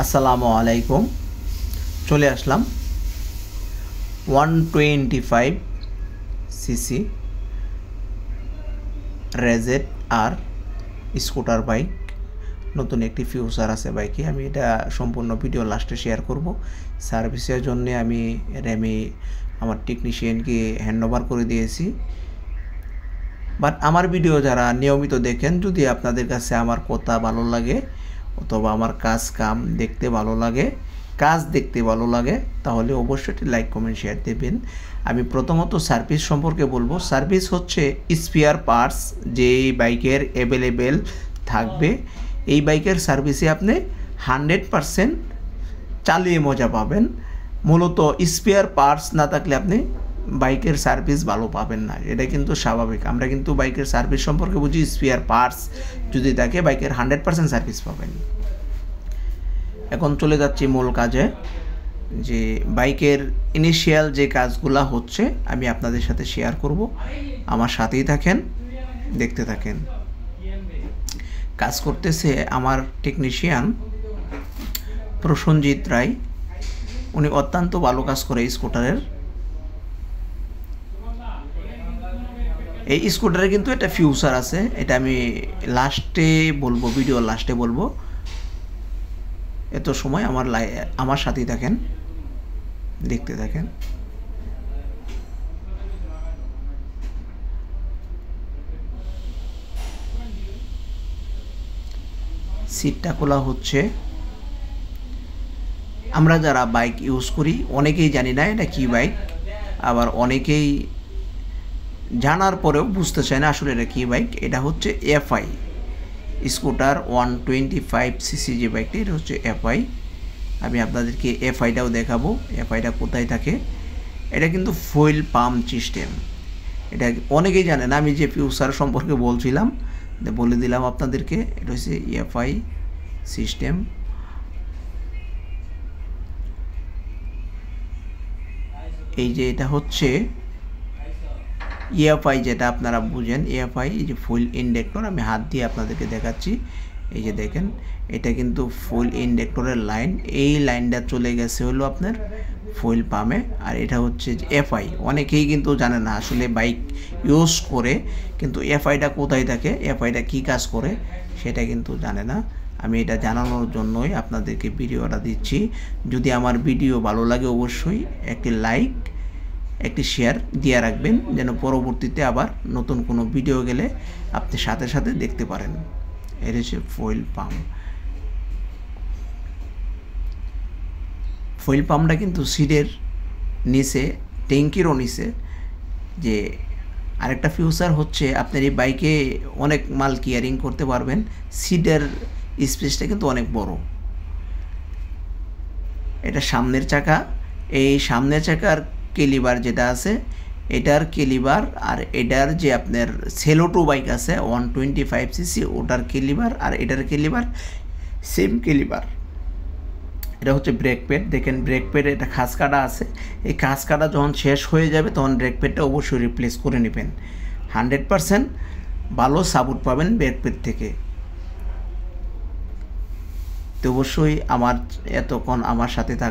আসসালামু আলাইকুম। চলে আসলাম 125 সিসি রেজেট আর স্কুটার বাইক। নতুন একটি ফিউচার আছে বাইকে। আমি এটা সম্পূর্ণ ভিডিও লাস্টে শেয়ার করব। সার্ভিসের জন্য আমি র্যামি আমার টেকনিশিয়ানকে হ্যান্ডওভার করে দিয়েছি। বাট আমার ভিডিও যারা নিয়মিত দেখেন, যদি আপনাদের কাছে আমার কথা ভালো লাগে অথবা আমার কাজ দেখতে ভালো লাগে তাহলে অবশ্যই লাইক কমেন্ট শেয়ার দেবেন। আমি প্রথমত সার্ভিস সম্পর্কে বলবো। সার্ভিস হচ্ছে স্পেয়ার পার্টস যে বাইকের অ্যাভেলেবেল থাকবে, এই বাইকের সার্ভিসে আপনি 100% চালিয়ে মজা পাবেন। মূলত স্পেয়ার পার্টস না থাকলে আপনি বাইকের সার্ভিস ভালো পাবেন না, এটা কিন্তু স্বাভাবিক। আমরা কিন্তু বাইকের সার্ভিস সম্পর্কে বুঝি স্পেয়ার পার্টস যদি থাকে বাইকের 100% সার্ভিস পাবেন। এখন চলে যাচ্ছি মূল কাজে, যে বাইকের ইনিশিয়াল যে কাজগুলো হচ্ছে আমি আপনাদের সাথে শেয়ার করব। আমার সাথেই থাকেন, দেখতে থাকেন। কাজ করতেছে আমার টেকনিশিয়ান প্রসেনজিৎ রায়। উনি অত্যন্ত ভালো কাজ করে স্কুটারের। এই স্কুটারে কিন্তু একটা ফিউচার আছে, এটা আমি লাস্টে বলবো, ভিডিও লাস্টে বলবো। এত সময় আমার সাথেই থাকেন, দেখতে থাকেন। সিটটা খোলা হচ্ছে। আমরা যারা বাইক ইউজ করি অনেকেই জানি না এটা কি বাইক, আবার অনেকেই জানার পরেও বুঝতে চায় না আসলে এটা কি বাইক। এটা হচ্ছে এফআই স্কুটার 125 সিসি যে বাইকটি, এটা হচ্ছে এফআই। আমি আপনাদেরকে এফআইটাও দেখাবো, এফআইটা কোথায় থাকে। এটা কিন্তু ফুয়েল পাম্প সিস্টেম, এটা অনেকেই জানে না। আমি যে ফিউচার সম্পর্কে বলছিলাম, বলে দিলাম আপনাদেরকে। এটা হচ্ছে এফআই সিস্টেম। এই যে এটা হচ্ছে এফআই, যেটা আপনারা বুঝেন এফআই। এই যে ফুল ইন্ডেক্টর, আমি হাত দিয়ে আপনাদেরকে দেখাচ্ছি। এই যে দেখেন, এটা কিন্তু ফুল ইন্ডেক্টরের লাইন। এই লাইনটা চলে গেছে হলো আপনার ফুয়েল পাম্পে, আর এটা হচ্ছে এফআই। অনেকেই কিন্তু জানে না আসলে বাইক ইউজ করে, কিন্তু এফআইটা কোথায় থাকে, এফআইটা কী কাজ করে সেটা কিন্তু জানে না। আমি এটা জানানোর জন্যই আপনাদেরকে ভিডিওটা দিচ্ছি। যদি আমার ভিডিও ভালো লাগে অবশ্যই একটি লাইক, একটি শেয়ার দিয়ে রাখবেন, যেন পরবর্তীতে আবার নতুন কোনো ভিডিও গেলে আপনি সাথে সাথে দেখতে পারেন। এর হচ্ছে ফুয়েল পাম্প। ফুয়েল পাম্পটা কিন্তু সিটের নিচে, ট্যাঙ্কিরও নিচে। যে আরেকটা ফিউচার হচ্ছে আপনার এই বাইকে অনেক মাল কেয়ারিং করতে পারবেন। সিটের স্পেসটা কিন্তু অনেক বড়। এটা সামনের চাকা, এই সামনের চাকার কেলিবার যেটা আছে, এটার কেলিবার, আর এটার যে আপনার সেলোটো বাইক আছে 125 সিসি, ওটার কেলিবার আর এটার কেলিবার সেম কেলিবার। এটা হচ্ছে ব্রেক প্যাড। দেখেন ব্রেক প্যাড, এটা খাঁজ কাটা আছে। এই খাঁজ কাটা যখন শেষ হয়ে যাবে তখন ব্রেক প্যাডটা অবশ্যই রিপ্লেস করে নেবেন। 100% ভালো সাপোর্ট পাবেন ব্রেক প্যাড থেকে। তো অবশ্যই এতক্ষণ আমার সাথে থাকবেন।